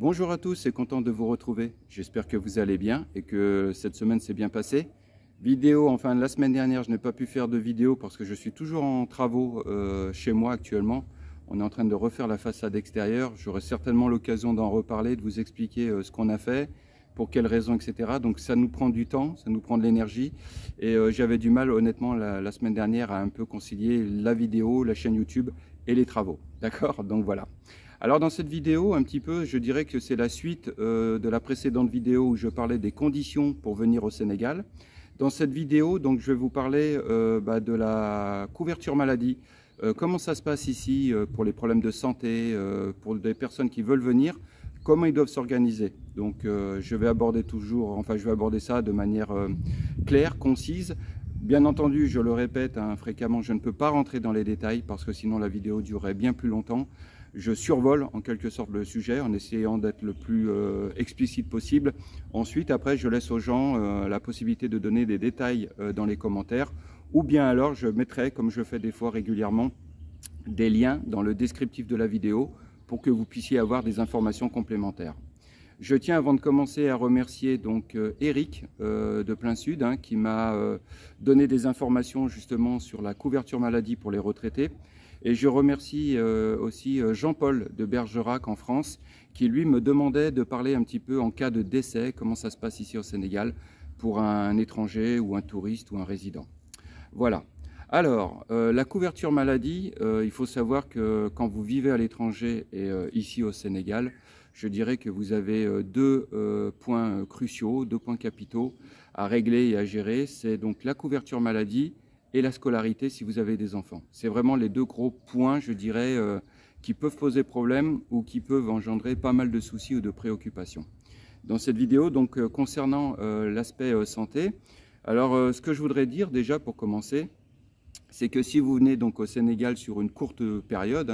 Bonjour à tous, c'est content de vous retrouver. J'espère que vous allez bien et que cette semaine s'est bien passée. Enfin la semaine dernière, je n'ai pas pu faire de vidéo parce que je suis toujours en travaux chez moi actuellement. On est en train de refaire la façade extérieure. J'aurai certainement l'occasion d'en reparler, de vous expliquer ce qu'on a fait, pour quelles raisons, etc. Donc ça nous prend du temps, ça nous prend de l'énergie. Et j'avais du mal honnêtement la semaine dernière à un peu concilier la vidéo, la chaîne YouTube et les travaux. D'accord? Donc voilà. Alors dans cette vidéo, un petit peu, je dirais que c'est la suite de la précédente vidéo où je parlais des conditions pour venir au Sénégal. Dans cette vidéo, donc, je vais vous parler de la couverture maladie. Comment ça se passe ici pour les problèmes de santé, pour des personnes qui veulent venir, comment ils doivent s'organiser. Donc je vais aborder ça de manière claire, concise. Bien entendu, je le répète fréquemment, je ne peux pas rentrer dans les détails parce que sinon la vidéo durerait bien plus longtemps. Je survole en quelque sorte le sujet en essayant d'être le plus explicite possible. Ensuite, après, je laisse aux gens la possibilité de donner des détails dans les commentaires, ou bien alors je mettrai, comme je fais des fois régulièrement, des liens dans le descriptif de la vidéo pour que vous puissiez avoir des informations complémentaires. Je tiens avant de commencer à remercier donc Eric de Plein Sud qui m'a donné des informations justement sur la couverture maladie pour les retraités. Et je remercie aussi Jean-Paul de Bergerac en France, qui lui me demandait de parler un petit peu en cas de décès, comment ça se passe ici au Sénégal pour un étranger ou un touriste ou un résident. Voilà. Alors, la couverture maladie, il faut savoir que quand vous vivez à l'étranger et ici au Sénégal, je dirais que vous avez deux points cruciaux, deux points capitaux à régler et à gérer. C'est donc la couverture maladie et la scolarité si vous avez des enfants. C'est vraiment les deux gros points, je dirais, qui peuvent poser problème ou qui peuvent engendrer pas mal de soucis ou de préoccupations. Dans cette vidéo, donc concernant l'aspect santé, alors ce que je voudrais dire déjà pour commencer, c'est que si vous venez donc au Sénégal sur une courte période,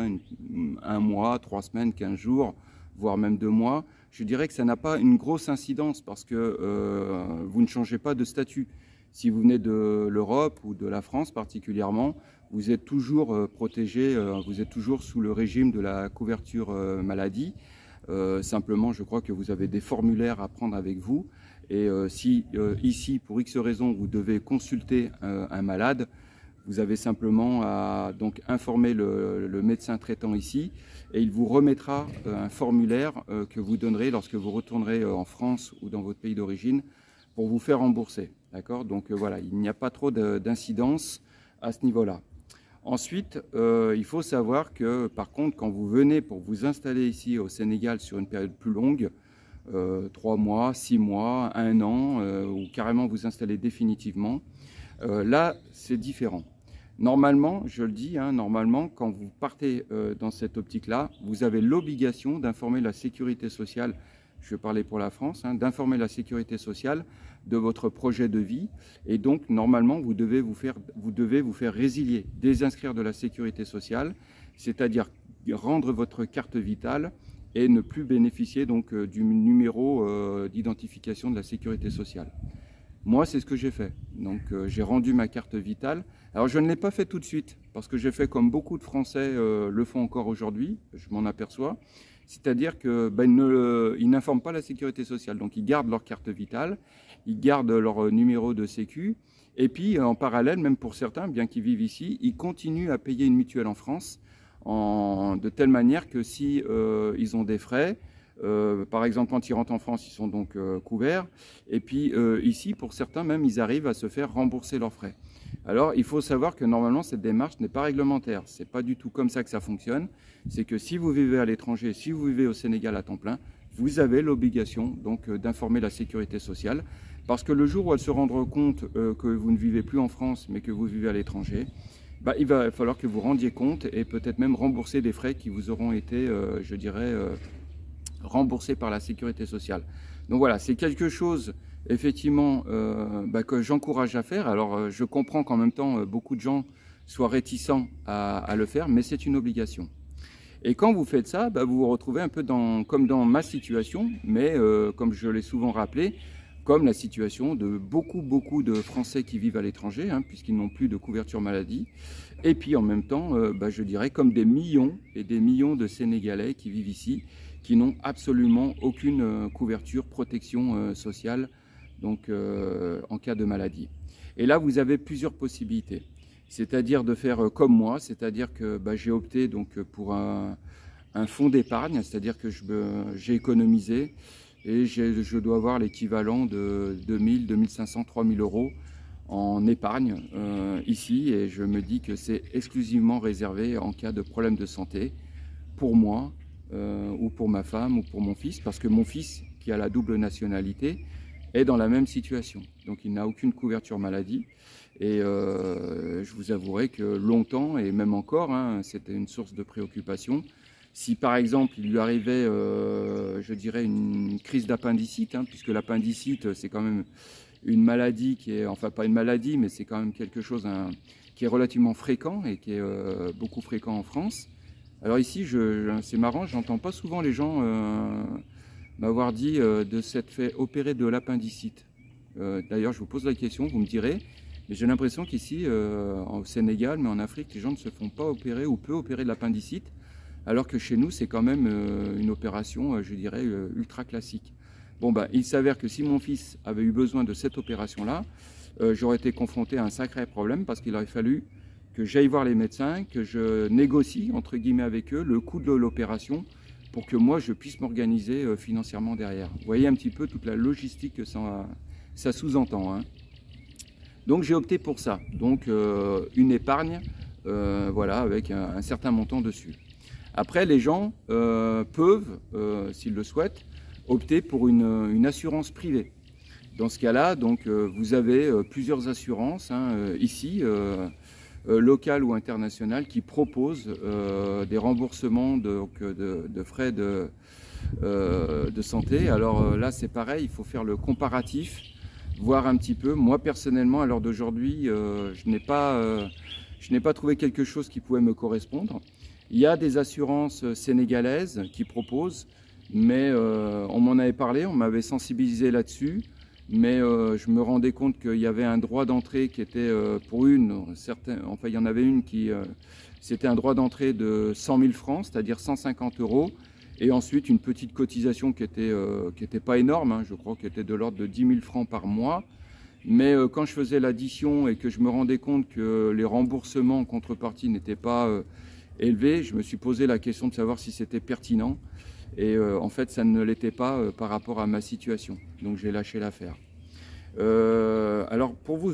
un mois, 3 semaines, 15 jours, voire même 2 mois, je dirais que ça n'a pas une grosse incidence parce que vous ne changez pas de statut. Si vous venez de l'Europe ou de la France particulièrement, vous êtes toujours protégé, vous êtes toujours sous le régime de la couverture maladie. Simplement, je crois que vous avez des formulaires à prendre avec vous. Et si ici, pour X raisons, vous devez consulter un malade, vous avez simplement à donc informer le médecin traitant ici et il vous remettra un formulaire que vous donnerez lorsque vous retournerez en France ou dans votre pays d'origine pour vous faire rembourser. D'accord? Donc voilà, il n'y a pas trop d'incidence à ce niveau-là. Ensuite, il faut savoir que par contre, quand vous venez pour vous installer ici au Sénégal sur une période plus longue, 3 mois, 6 mois, 1 an, ou carrément vous installer définitivement, là c'est différent. Normalement, je le dis, normalement, quand vous partez dans cette optique-là, vous avez l'obligation d'informer la sécurité sociale, je vais parler pour la France, d'informer la sécurité sociale de votre projet de vie. Et donc, normalement, vous devez vous faire résilier, désinscrire de la sécurité sociale, c'est-à-dire rendre votre carte vitale et ne plus bénéficier donc du numéro d'identification de la sécurité sociale. Moi, c'est ce que j'ai fait. Donc, j'ai rendu ma carte vitale. Alors, je ne l'ai pas fait tout de suite, parce que j'ai fait comme beaucoup de Français le font encore aujourd'hui, je m'en aperçois. C'est-à-dire qu'ils n'informent pas la sécurité sociale. Donc, ils gardent leur carte vitale, ils gardent leur numéro de sécu. Et puis, en parallèle, même pour certains, bien qu'ils vivent ici, ils continuent à payer une mutuelle en France, de telle manière que si ils ont des frais, par exemple, quand ils rentrent en France, ils sont donc couverts. Et puis ici, pour certains même, ils arrivent à se faire rembourser leurs frais. Alors, il faut savoir que normalement, cette démarche n'est pas réglementaire. Ce n'est pas du tout comme ça que ça fonctionne. C'est que si vous vivez à l'étranger, si vous vivez au Sénégal à temps plein, vous avez l'obligation donc d'informer la sécurité sociale. Parce que le jour où elle se rendra compte que vous ne vivez plus en France, mais que vous vivez à l'étranger, il va falloir que vous rendiez compte et peut-être même rembourser des frais qui vous auront été, je dirais, remboursé par la sécurité sociale. Donc voilà, c'est quelque chose effectivement que j'encourage à faire. Alors je comprends qu'en même temps beaucoup de gens soient réticents à le faire, mais c'est une obligation. Et quand vous faites ça, vous vous retrouvez un peu comme dans ma situation, mais comme je l'ai souvent rappelé, comme la situation de beaucoup de Français qui vivent à l'étranger, puisqu'ils n'ont plus de couverture maladie, et puis en même temps, je dirais comme des millions et des millions de Sénégalais qui vivent ici, qui n'ont absolument aucune couverture, protection sociale, donc en cas de maladie. Et là, vous avez plusieurs possibilités. C'est-à-dire de faire comme moi, c'est-à-dire que j'ai opté donc pour un fonds d'épargne, c'est-à-dire que j'ai économisé et je dois avoir l'équivalent de 2000, 2500, 3000 euros en épargne ici, et je me dis que c'est exclusivement réservé en cas de problème de santé pour moi ou pour ma femme ou pour mon fils, parce que mon fils, qui a la double nationalité, est dans la même situation. Donc il n'a aucune couverture maladie, et je vous avouerai que longtemps, et même encore, c'était une source de préoccupation. Si par exemple il lui arrivait, je dirais, une crise d'appendicite, puisque l'appendicite c'est quand même une maladie qui est, enfin pas une maladie, mais c'est quand même quelque chose qui est relativement fréquent et qui est beaucoup fréquent en France. Alors ici, c'est marrant, j'entends pas souvent les gens m'avoir dit de s'être fait opérer de l'appendicite. D'ailleurs, je vous pose la question, vous me direz, mais j'ai l'impression qu'ici, au Sénégal, mais en Afrique, les gens ne se font pas opérer ou peu opérer de l'appendicite, alors que chez nous, c'est quand même une opération, je dirais, ultra classique. Bon, il s'avère que si mon fils avait eu besoin de cette opération-là, j'aurais été confronté à un sacré problème, parce qu'il aurait fallu que j'aille voir les médecins, que je négocie, entre guillemets, avec eux, le coût de l'opération, pour que moi, je puisse m'organiser financièrement derrière. Vous voyez un petit peu toute la logistique que ça sous-entend. Donc, j'ai opté pour ça. Donc, une épargne, voilà, avec un certain montant dessus. Après, les gens peuvent, s'ils le souhaitent, opter pour une assurance privée. Dans ce cas-là, donc, vous avez plusieurs assurances ici, locales ou internationales, qui proposent des remboursements de frais de santé. Alors là, c'est pareil, il faut faire le comparatif, voir un petit peu. Moi, personnellement, à l'heure d'aujourd'hui, je n'ai pas trouvé quelque chose qui pouvait me correspondre. Il y a des assurances sénégalaises qui proposent, mais on m'en avait parlé, on m'avait sensibilisé là-dessus, mais je me rendais compte qu'il y avait un droit d'entrée qui était pour enfin il y en avait une qui, c'était un droit d'entrée de 100 000 francs, c'est-à-dire 150 euros, et ensuite une petite cotisation qui était pas énorme, je crois qu'elle était de l'ordre de 10 000 francs par mois. Mais quand je faisais l'addition et que je me rendais compte que les remboursements en contrepartie n'étaient pas élevés, je me suis posé la question de savoir si c'était pertinent. Et en fait, ça ne l'était pas par rapport à ma situation. Donc j'ai lâché l'affaire. Alors pour vous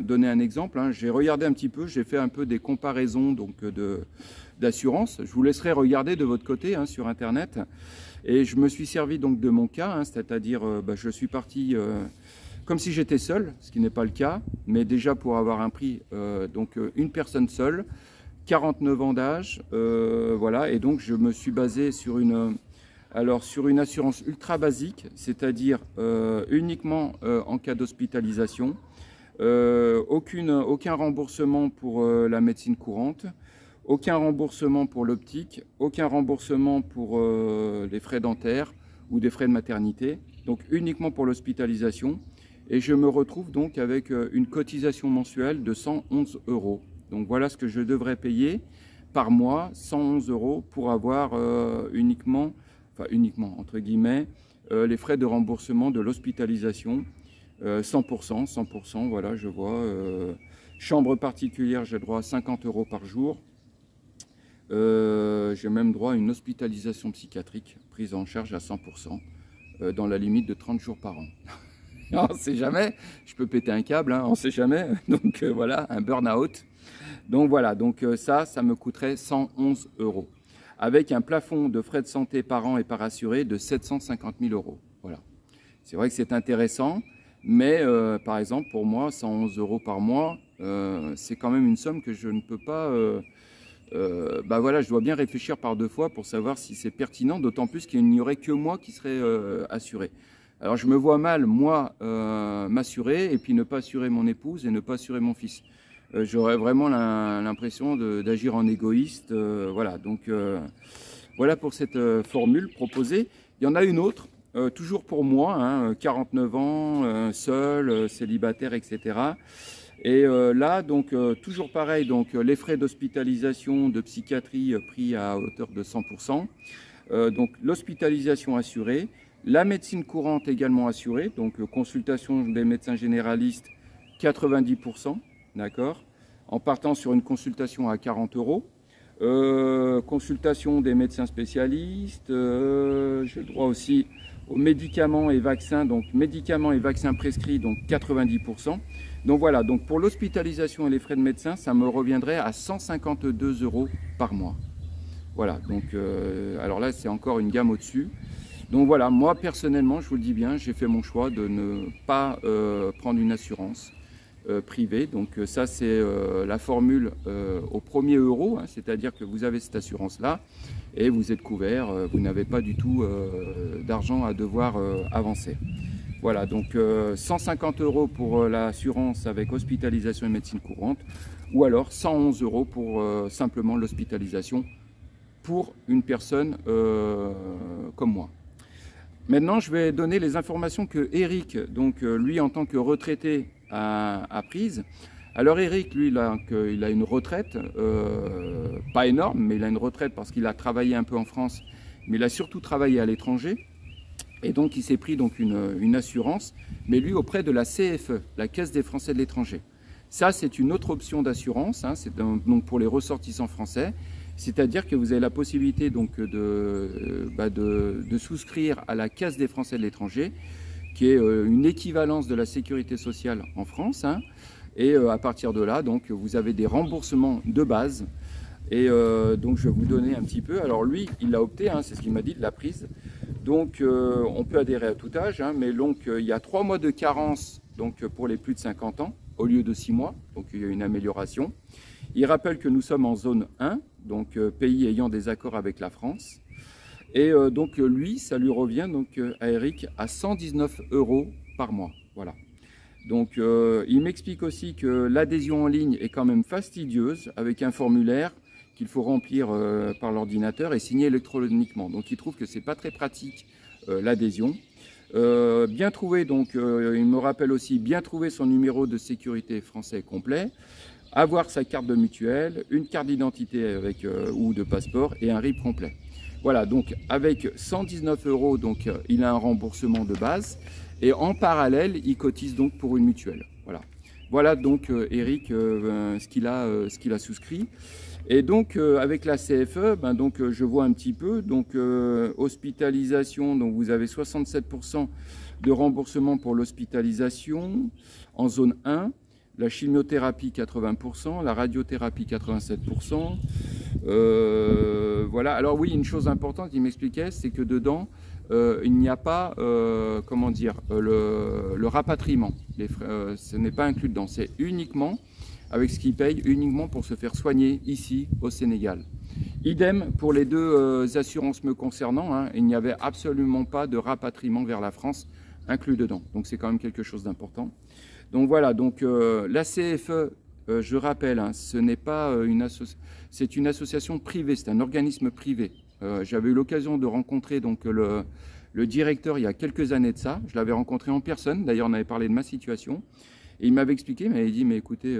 donner un exemple, j'ai regardé un petit peu, j'ai fait un peu des comparaisons d'assurance. Je vous laisserai regarder de votre côté sur Internet. Et je me suis servi donc de mon cas, c'est-à-dire je suis parti comme si j'étais seul, ce qui n'est pas le cas, mais déjà pour avoir un prix, donc une personne seule, 49 ans d'âge, voilà, et donc je me suis basé sur une assurance ultra basique, c'est-à-dire uniquement en cas d'hospitalisation, aucun remboursement pour la médecine courante, aucun remboursement pour l'optique, aucun remboursement pour les frais dentaires ou des frais de maternité, donc uniquement pour l'hospitalisation. Et je me retrouve donc avec une cotisation mensuelle de 111 euros. Donc voilà ce que je devrais payer par mois, 111 euros, pour avoir uniquement entre guillemets, les frais de remboursement de l'hospitalisation, 100%, voilà, je vois. Chambre particulière, j'ai droit à 50 euros par jour. J'ai même droit à une hospitalisation psychiatrique prise en charge à 100%, dans la limite de 30 jours par an. On ne sait jamais, je peux péter un câble, on ne sait jamais, donc voilà, un burn-out. Donc voilà, donc ça me coûterait 111 euros, avec un plafond de frais de santé par an et par assuré de 750 000 euros. Voilà. C'est vrai que c'est intéressant, mais par exemple, pour moi, 111 euros par mois, c'est quand même une somme que je ne peux pas... voilà, je dois bien réfléchir par deux fois pour savoir si c'est pertinent, d'autant plus qu'il n'y aurait que moi qui serait assuré. Alors je me vois mal, moi, m'assurer et puis ne pas assurer mon épouse et ne pas assurer mon fils. J'aurais vraiment l'impression d'agir en égoïste. Voilà, donc voilà pour cette formule proposée. Il y en a une autre, toujours pour moi, 49 ans, seul, célibataire, etc. Et là, donc, toujours pareil, donc, les frais d'hospitalisation, de psychiatrie pris à hauteur de 100%. Donc, l'hospitalisation assurée. La médecine courante également assurée. Donc, consultation des médecins généralistes, 90%. D'accord. En partant sur une consultation à 40 €. Consultation des médecins spécialistes. J'ai le droit aussi aux médicaments et vaccins. Donc, médicaments et vaccins prescrits, donc 90%. Donc voilà, donc pour l'hospitalisation et les frais de médecin, ça me reviendrait à 152 € par mois. Voilà, donc alors là, c'est encore une gamme au-dessus. Donc voilà, moi personnellement, je vous le dis bien, j'ai fait mon choix de ne pas prendre une assurance privée. Donc ça, c'est la formule au premier euro, hein, c'est-à-dire que vous avez cette assurance-là et vous êtes couvert, vous n'avez pas du tout d'argent à devoir avancer. Voilà, donc 150 € pour l'assurance avec hospitalisation et médecine courante, ou alors 111 € pour simplement l'hospitalisation pour une personne comme moi. Maintenant, je vais donner les informations que Eric, donc lui en tant que retraité, a prises. Alors Eric, lui, il a une retraite, pas énorme, mais il a une retraite parce qu'il a travaillé un peu en France, mais il a surtout travaillé à l'étranger. Et donc, il s'est pris donc une assurance, mais lui auprès de la CFE, la Caisse des Français de l'étranger. Ça, c'est une autre option d'assurance, hein, c'est donc pour les ressortissants français. C'est-à-dire que vous avez la possibilité donc de souscrire à la Caisse des Français de l'étranger, qui est une équivalence de la sécurité sociale en France. Hein, et à partir de là, donc, vous avez des remboursements de base. Et donc, je vais vous donner un petit peu. Alors lui, il l'a opté, hein, c'est ce qu'il m'a dit, de la prise. Donc, on peut adhérer à tout âge, hein, mais donc, il y a 3 mois de carence donc, pour les plus de 50 ans, au lieu de 6 mois. Donc, il y a une amélioration. Il rappelle que nous sommes en zone 1, donc pays ayant des accords avec la France. Et donc, lui, ça lui revient donc, à Eric à 119 € par mois. Voilà. Donc, il m'explique aussi que l'adhésion en ligne est quand même fastidieuse, avec un formulaire qu'il faut remplir par l'ordinateur et signer électroniquement. Donc, il trouve que c'est pas très pratique l'adhésion. Bien trouvé, donc, il me rappelle aussi bien trouver son numéro de sécurité français complet, avoir sa carte de mutuelle, une carte d'identité avec ou de passeport et un RIB complet. Voilà, donc avec 119 €, donc il a un remboursement de base et en parallèle, il cotise donc pour une mutuelle. Voilà. Voilà donc Eric ce qu'il a souscrit. Et donc avec la CFE, donc je vois un petit peu donc hospitalisation, donc vous avez 67% de remboursement pour l'hospitalisation en zone 1, la chimiothérapie 80%, la radiothérapie 87%. Voilà. Alors oui, une chose importante qu'il m'expliquait, c'est que dedans il n'y a pas comment dire le rapatriement. Ce n'est pas inclus dedans. C'est uniquement avec ce qu'ils payent uniquement pour se faire soigner ici au Sénégal. Idem pour les deux assurances me concernant, hein, il n'y avait absolument pas de rapatriement vers la France inclus dedans. Donc c'est quand même quelque chose d'important. Donc voilà, donc la CFE, je rappelle, hein, ce n'est pas c'est une association privée, c'est un organisme privé. J'avais eu l'occasion de rencontrer donc le directeur il y a quelques années de ça. Je l'avais rencontré en personne, d'ailleurs on avait parlé de ma situation. Et il m'avait expliqué, il m'avait dit, mais écoutez,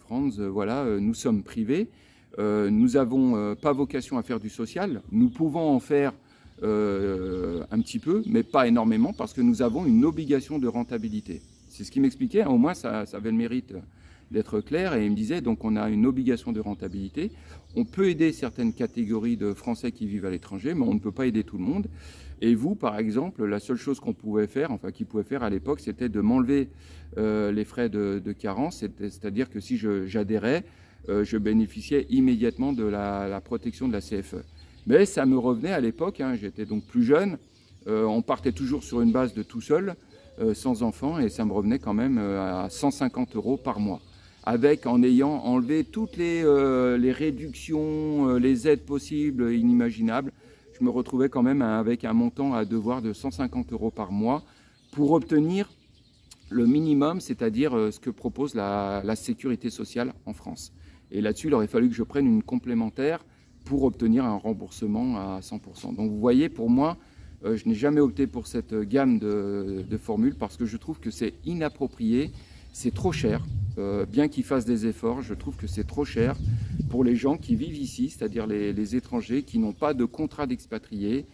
Franz, voilà, nous sommes privés, nous n'avons pas vocation à faire du social, nous pouvons en faire un petit peu, mais pas énormément, parce que nous avons une obligation de rentabilité. C'est ce qu'il m'expliquait, au moins ça avait le mérite d'être clair, et il me disait, donc on a une obligation de rentabilité, on peut aider certaines catégories de Français qui vivent à l'étranger, mais on ne peut pas aider tout le monde. Et vous, par exemple, la seule chose qu'on pouvait faire, enfin qu'il pouvait faire à l'époque, c'était de m'enlever les frais de carence, c'est-à-dire que si j'adhérais, je bénéficiais immédiatement de la protection de la CFE. Mais ça me revenait à l'époque, hein, j'étais donc plus jeune, on partait toujours sur une base de tout seul, sans enfant, et ça me revenait quand même à 150 € par mois, en ayant enlevé toutes les réductions, les aides possibles, inimaginables. Je me retrouvais quand même avec un montant à devoir de 150 € par mois pour obtenir le minimum, c'est-à-dire ce que propose la sécurité sociale en France. Et là-dessus, il aurait fallu que je prenne une complémentaire pour obtenir un remboursement à 100%. Donc vous voyez, pour moi, je n'ai jamais opté pour cette gamme de formules parce que je trouve que c'est inapproprié, c'est trop cher. bien qu'ils fassent des efforts, je trouve que c'est trop cher pour les gens qui vivent ici, c'est-à-dire les étrangers qui n'ont pas de contrat d'expatrié,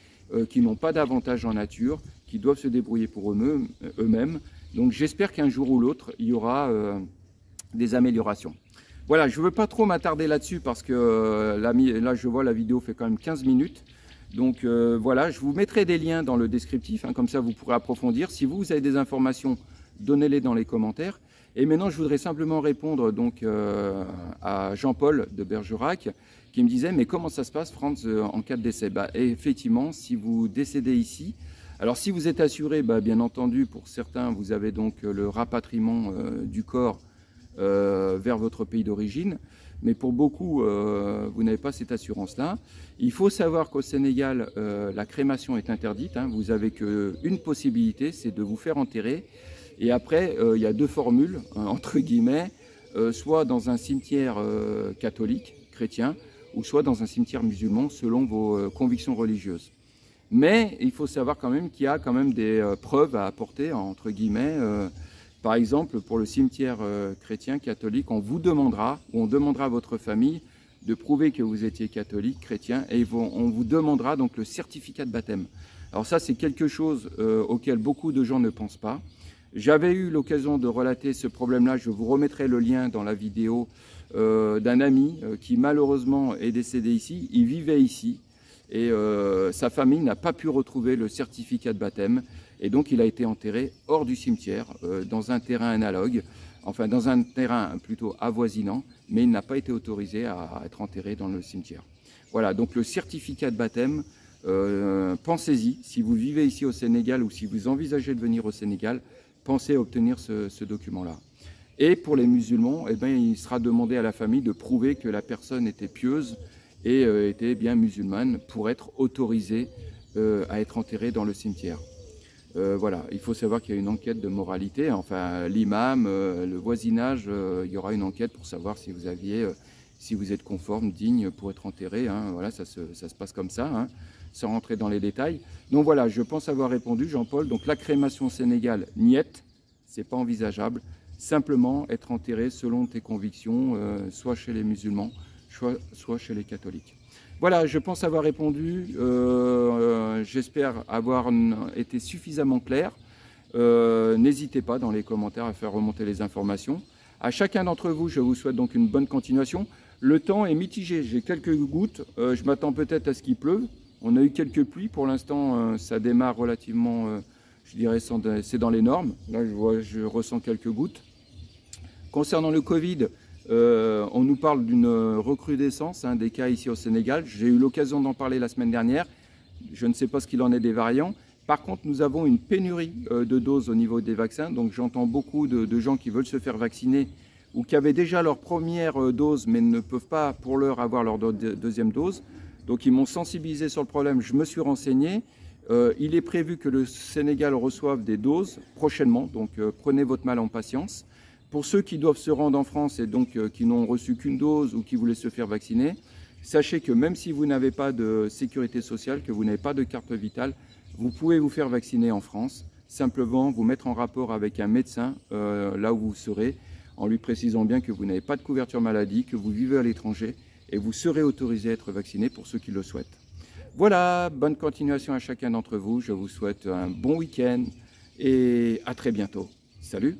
qui n'ont pas d'avantages en nature, qui doivent se débrouiller pour eux-mêmes. Donc j'espère qu'un jour ou l'autre, il y aura des améliorations. Voilà, je ne veux pas trop m'attarder là-dessus parce que là, je vois la vidéo fait quand même 15 minutes. Donc voilà, je vous mettrai des liens dans le descriptif, hein, comme ça vous pourrez approfondir. Si vous avez des informations, donnez-les dans les commentaires. Et maintenant, je voudrais simplement répondre donc à Jean-Paul de Bergerac qui me disait « Mais comment ça se passe, Franz, en cas de décès ?» Et effectivement, si vous décédez ici, alors si vous êtes assuré, bien entendu, pour certains, vous avez donc le rapatriement du corps vers votre pays d'origine. Mais pour beaucoup, vous n'avez pas cette assurance-là. Il faut savoir qu'au Sénégal, la crémation est interdite. Hein. Vous n'avez qu'une possibilité, c'est de vous faire enterrer. Et après, il y a deux formules, entre guillemets, soit dans un cimetière catholique, chrétien, ou soit dans un cimetière musulman, selon vos convictions religieuses. Mais il faut savoir quand même qu'il y a quand même des preuves à apporter, entre guillemets. Par exemple, pour le cimetière chrétien, catholique, on vous demandera, ou on demandera à votre famille de prouver que vous étiez catholique, chrétien, et on vous demandera donc le certificat de baptême. Alors ça, c'est quelque chose auquel beaucoup de gens ne pensent pas. J'avais eu l'occasion de relater ce problème-là, je vous remettrai le lien dans la vidéo d'un ami qui malheureusement est décédé ici. Il vivait ici et sa famille n'a pas pu retrouver le certificat de baptême et donc il a été enterré hors du cimetière, dans un terrain analogue, enfin dans un terrain plutôt avoisinant, mais il n'a pas été autorisé à être enterré dans le cimetière. Voilà, donc le certificat de baptême, pensez-y, si vous vivez ici au Sénégal ou si vous envisagez de venir au Sénégal, pensez à obtenir ce document-là. Et pour les musulmans, il sera demandé à la famille de prouver que la personne était pieuse et était bien musulmane pour être autorisée à être enterrée dans le cimetière. Voilà, il faut savoir qu'il y a une enquête de moralité, enfin l'imam, le voisinage, il y aura une enquête pour savoir si vous êtes conforme, digne pour être enterré, hein, voilà, ça se passe comme ça, hein, sans rentrer dans les détails. Donc voilà, je pense avoir répondu, Jean-Paul. Donc la crémation au Sénégal, niet, c'est pas envisageable. Simplement être enterré selon tes convictions, soit chez les musulmans, soit chez les catholiques. Voilà, je pense avoir répondu. J'espère avoir été suffisamment clair. N'hésitez pas dans les commentaires à faire remonter les informations. À chacun d'entre vous, je vous souhaite donc une bonne continuation. Le temps est mitigé, j'ai quelques gouttes. Je m'attends peut-être à ce qu'il pleuve. On a eu quelques pluies, pour l'instant ça démarre relativement, je dirais, c'est dans les normes. Là je ressens quelques gouttes. Concernant le Covid, on nous parle d'une recrudescence des cas ici au Sénégal. J'ai eu l'occasion d'en parler la semaine dernière. Je ne sais pas ce qu'il en est des variants. Par contre, nous avons une pénurie de doses au niveau des vaccins. Donc j'entends beaucoup de gens qui veulent se faire vacciner ou qui avaient déjà leur première dose mais ne peuvent pas pour l'heure avoir leur deuxième dose. Donc ils m'ont sensibilisé sur le problème, je me suis renseigné. Il est prévu que le Sénégal reçoive des doses prochainement, donc prenez votre mal en patience. Pour ceux qui doivent se rendre en France et donc qui n'ont reçu qu'une dose ou qui voulaient se faire vacciner, sachez que même si vous n'avez pas de sécurité sociale, que vous n'avez pas de carte vitale, vous pouvez vous faire vacciner en France. Simplement vous mettre en rapport avec un médecin là où vous serez, en lui précisant bien que vous n'avez pas de couverture maladie, que vous vivez à l'étranger, et vous serez autorisé à être vacciné pour ceux qui le souhaitent. Voilà, bonne continuation à chacun d'entre vous. Je vous souhaite un bon week-end et à très bientôt. Salut!